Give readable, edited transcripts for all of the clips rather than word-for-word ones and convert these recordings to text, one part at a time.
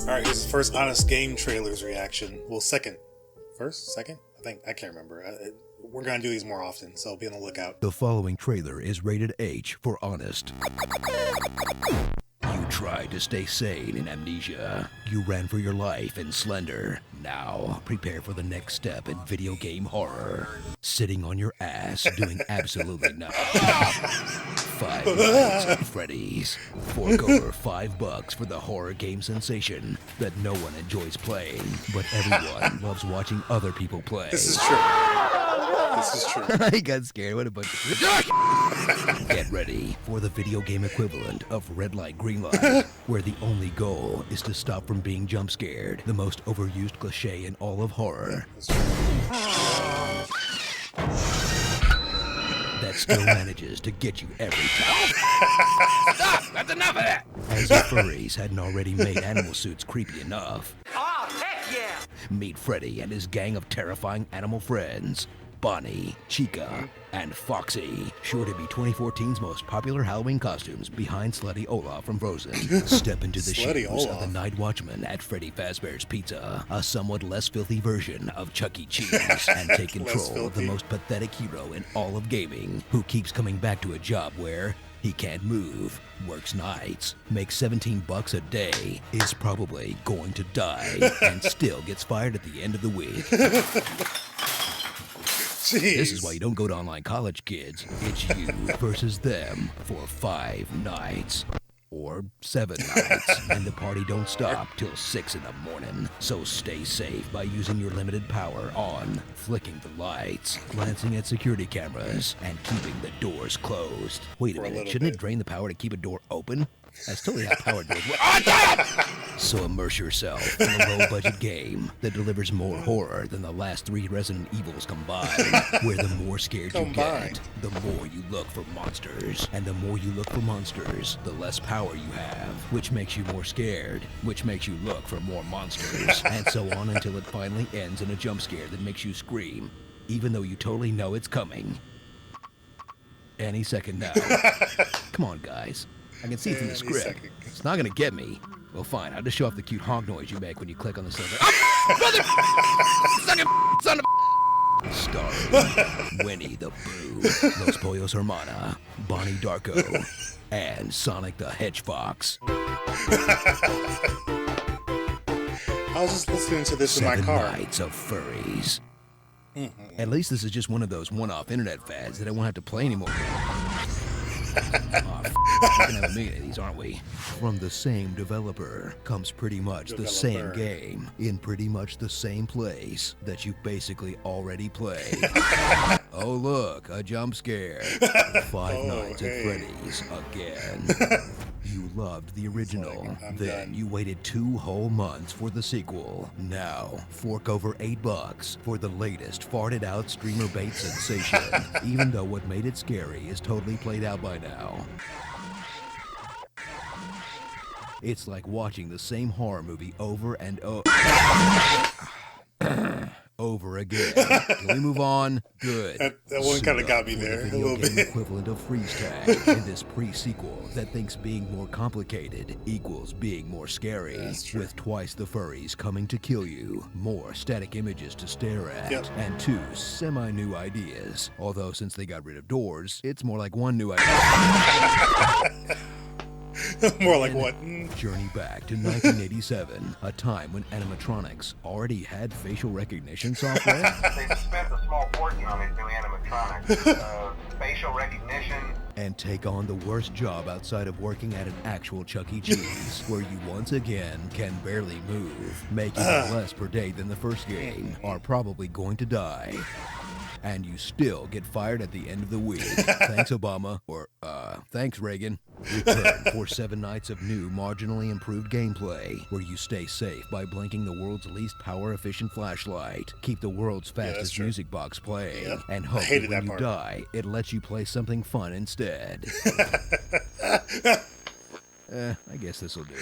Alright, here's the first honest game trailer's reaction. Well, second. First? Second? I can't remember. We're gonna do these more often, so be on the lookout. The following trailer is rated H for honest. You tried to stay sane in Amnesia. You ran for your life in Slender. Now, prepare for the next step in video game horror. Sitting on your ass, doing absolutely nothing. Five Nights at Freddy's. Fork over $5 for the horror game sensation that no one enjoys playing, but everyone loves watching other people play. This is true. This is true. He got scared. What a bunch of... Get ready for the video game equivalent of red light, green light, where the only goal is to stop from being jump scared, the most overused cliche in all of horror. That still manages to get you every time. Stop! That's enough of that! As if furries hadn't already made animal suits creepy enough. Oh, heck yeah! Meet Freddy and his gang of terrifying animal friends. Bonnie, Chica, and Foxy, sure to be 2014's most popular Halloween costumes behind Slutty Olaf from Frozen. Step into the shoes of the Night Watchman at Freddy Fazbear's Pizza, a somewhat less filthy version of Chuck E. Cheese, and take control of the most pathetic hero in all of gaming, who keeps coming back to a job where he can't move, works nights, makes $17 a day, is probably going to die, and still gets fired at the end of the week. Jeez. This is why you don't go to online college, kids. It's you versus them for 5 nights. Or 7 nights. And the party don't stop till 6 in the morning. So stay safe by using your limited power on flicking the lights, glancing at security cameras, and keeping the doors closed. Wait a minute, shouldn't it drain the power to keep a door open? That's totally how power doors work. So immerse yourself in a low-budget game that delivers more horror than the last 3 Resident Evils combined, where the more scared you get, the more you look for monsters. And the more you look for monsters, the less power you have, which makes you more scared, which makes you look for more monsters, and so on until it finally ends in a jump scare that makes you scream, even though you totally know it's coming. Any second now. Come on, guys. I can see from the script. It's not gonna get me. Well, fine. I'll just show off the cute honk noise you make when you click on the silver. Brother! Son of Starring Winnie the Pooh, Los Pollos Hermana, Bonnie Darko, and Sonic the Hedgehog. I was just listening to this in my car. 7 Nights of Furries. At least this is just one of those one-off internet fads that I won't have to play anymore. We're gonna have a million of these, aren't we? From the same developer comes pretty much the same game in pretty much the same place that you basically already played. Oh look, a jump scare. 5 Nights at Freddy's again. You loved the original, then you waited 2 whole months for the sequel. Now, fork over $8 for the latest farted out streamer bait sensation, even though what made it scary is totally played out by now. It's like watching the same horror movie over and over again. Can we move on? Good. That one kind of got me there a little bit. Equivalent of freeze tag in this pre-sequel that thinks being more complicated equals being more scary. With twice the furries coming to kill you, more static images to stare at, and 2 semi-new ideas. Although since they got rid of doors, it's more like 1 new idea. More like what? Journey back to 1987, a time when animatronics already had facial recognition software. They've spent a small fortune on these new animatronics. Facial recognition. And take on the worst job outside of working at an actual Chuck E. Cheese, where you once again can barely move, making it less per day than the first game, are probably going to die. And you still get fired at the end of the week. Thanks, Obama. Or, thanks, Reagan. Return for 7 nights of new, marginally improved gameplay, where you stay safe by blinking the world's least power-efficient flashlight, keep the world's fastest music box playing, and hope that when you die, it lets you play something fun instead. I guess this'll do.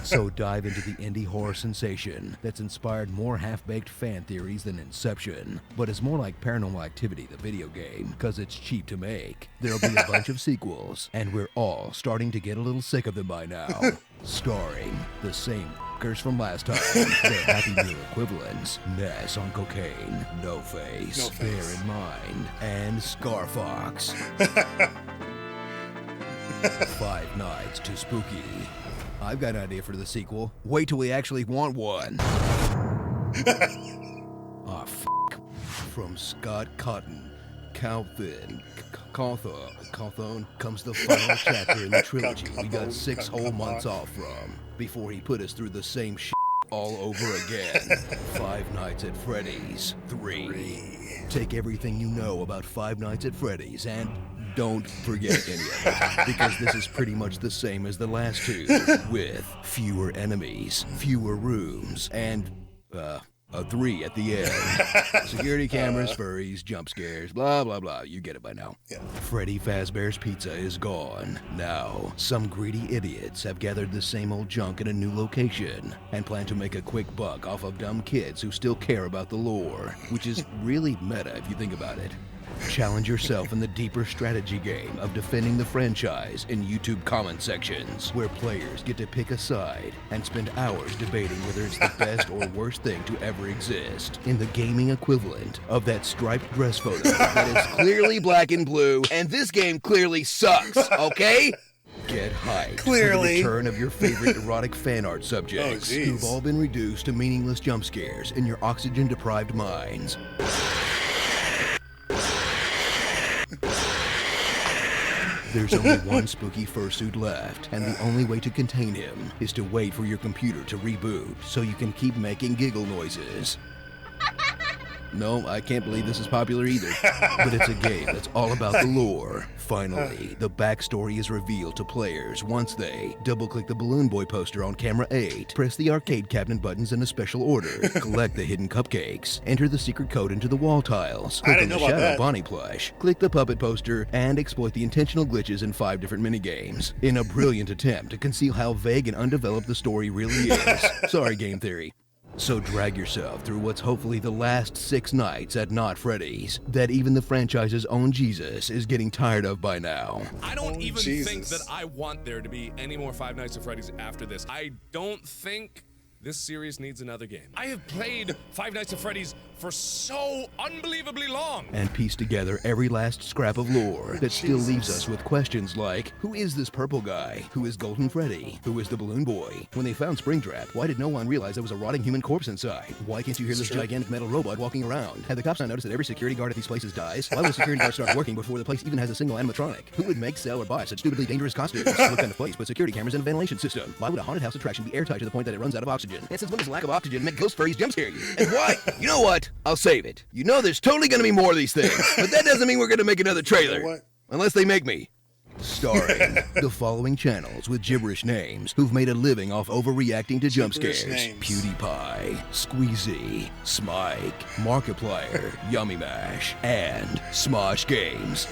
So dive into the indie horror sensation that's inspired more half-baked fan theories than Inception, but is more like Paranormal Activity, the video game, because it's cheap to make. There'll be a bunch of sequels, and we're all starting to get a little sick of them by now. Starring the same fuckers from last time. Their Happy Meal equivalents. Ness on cocaine. No Face. Bear in Mind. And Scarfox. 5 Nights to Spooky. I've got an idea for the sequel. Wait till we actually want one. Ah, From Scott Cotton, Calvin, Cawthon comes the final chapter in the trilogy we got 6 whole months off from, before he put us through the same shit all over again. 5 Nights at Freddy's 3. Take everything you know about 5 Nights at Freddy's and don't forget any of it, because this is pretty much the same as the last 2, with fewer enemies, fewer rooms, and, a 3 at the end. Security cameras, furries, jump scares, blah, blah, blah. You get it by now. Yeah. Freddy Fazbear's Pizza is gone. Now, some greedy idiots have gathered the same old junk in a new location and plan to make a quick buck off of dumb kids who still care about the lore, which is really meta if you think about it. Challenge yourself in the deeper strategy game of defending the franchise in YouTube comment sections, where players get to pick a side and spend hours debating whether it's the best or worst thing to ever exist, in the gaming equivalent of that striped dress photo that is clearly black and blue, and this game clearly sucks, okay? Get hyped Clearly. for the return of your favorite erotic fan art subjects, who've all been reduced to meaningless jump scares in your oxygen-deprived minds. There's only one spooky fursuit left, and the only way to contain him is to wait for your computer to reboot so you can keep making giggle noises. No, I can't believe this is popular either, but it's a game that's all about the lore. Finally, the backstory is revealed to players once they double-click the Balloon Boy poster on camera 8, press the arcade cabinet buttons in a special order, collect the hidden cupcakes, enter the secret code into the wall tiles, click on the Shadow Bonnie plush, click the puppet poster, and exploit the intentional glitches in 5 different minigames, in a brilliant attempt to conceal how vague and undeveloped the story really is. Sorry, game theory. So drag yourself through what's hopefully the last 6 nights at Not Freddy's, that even the franchise's own Jesus is getting tired of by now. I don't even think that I want there to be any more 5 Nights at Freddy's after this. I don't think this series needs another game. I have played 5 Nights at Freddy's for so unbelievably long. And piece together every last scrap of lore that still leaves us with questions like, who is this purple guy? Who is Golden Freddy? Who is the Balloon Boy? When they found Springtrap, why did no one realize there was a rotting human corpse inside? Why can't you hear this gigantic metal robot walking around? Have the cops not noticed that every security guard at these places dies? Why would security guards start working before the place even has a single animatronic? Who would make, sell, or buy such stupidly dangerous costumes? What kind of place put security cameras in a ventilation system? Why would a haunted house attraction be airtight to the point that it runs out of oxygen? And since when does lack of oxygen make ghost furries jump scare you? And why? You know what? I'll save it. You know there's totally gonna be more of these things, but that doesn't mean we're gonna make another trailer. You know what? Unless they make me. Starring the following channels with gibberish names who've made a living off overreacting to jump scares. PewDiePie, Squeezy, Smike, Markiplier, Yummy Mash, and Smosh Games.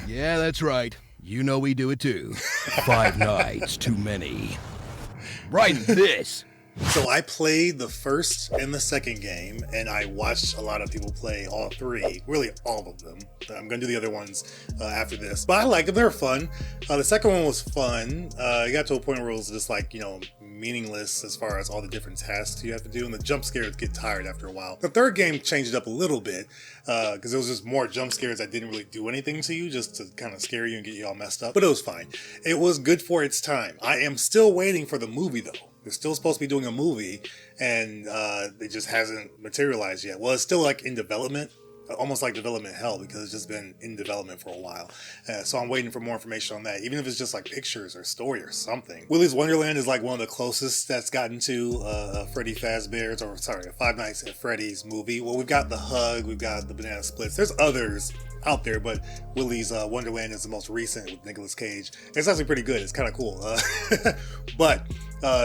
Yeah, that's right. You know we do it too. 5 nights too many. Right this. So I played the first and the second game, and I watched a lot of people play all 3, really all of them. I'm gonna do the other ones after this, but I liked them. They were fun. The second one was fun. It got to a point where it was just like, you know, meaningless as far as all the different tasks you have to do, and the jump scares get tired after a while. The third game changed it up a little bit because it was just more jump scares that didn't really do anything to you, just to kind of scare you and get you all messed up, but it was fine. It was good for its time. I am still waiting for the movie though. They're still supposed to be doing a movie, and it just hasn't materialized yet. Well, it's still like in development, almost like development hell, because it's just been in development for a while. So I'm waiting for more information on that, even if it's just like pictures or story or something. Willy's Wonderland is like one of the closest that's gotten to Freddy Fazbear's, or sorry, a 5 Nights at Freddy's movie. Well, we've got The Hug, we've got The Banana Splits. There's others out there, but Willy's Wonderland is the most recent with Nicolas Cage. It's actually pretty good. It's kind of cool. But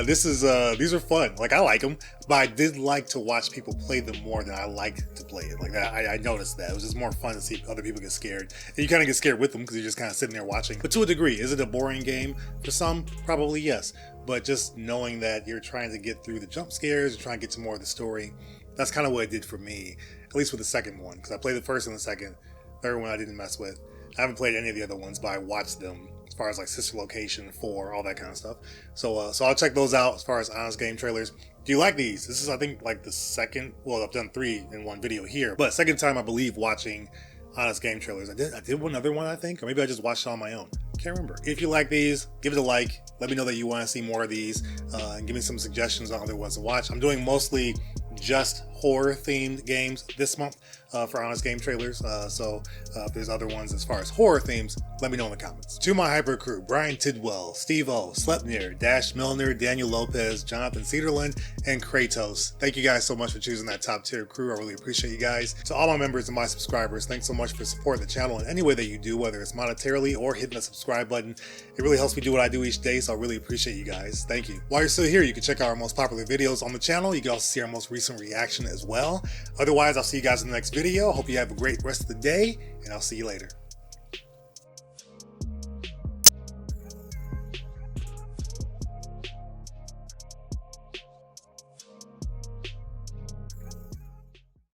these are fun. Like, I like them, but I did like to watch people play them more than I like to play it. Like that, I noticed that. It was just more fun to see other people get scared. And you kind of get scared with them because you're just kind of sitting there watching. But to a degree, is it a boring game? For some, probably yes. But just knowing that you're trying to get through the jump scares, you're trying to get to more of the story, that's kind of what it did for me, at least with the second one. Because I played the first and the second. Third one I didn't mess with. I haven't played any of the other ones, but I watched them as far as like Sister Location 4, all that kind of stuff. So I'll check those out as far as Honest Game trailers. Do you like these? This is, I think, like the second, well, I've done 3 in one video here, but second time, I believe, watching Honest Game trailers. I did one other one, I think, or maybe I just watched it on my own. Can't remember. If you like these, give it a like. Let me know that you want to see more of these, and give me some suggestions on other ones to watch. I'm doing mostly just horror themed games this month for Honest Game trailers. So if there's other ones as far as horror themes, let me know in the comments. To my hyper crew, Brian Tidwell, Steve O, Slepnir, Dash Milner, Daniel Lopez, Jonathan Cedarland, and Kratos. Thank you guys so much for choosing that top tier crew. I really appreciate you guys. To all my members and my subscribers, thanks so much for supporting the channel in any way that you do, whether it's monetarily or hitting the subscribe button. It really helps me do what I do each day, so I really appreciate you guys. Thank you. While you're still here, you can check out our most popular videos on the channel. You can also see our most recent reaction as well. Otherwise, I'll see you guys in the next video. Hope you have a great rest of the day, and I'll see you later.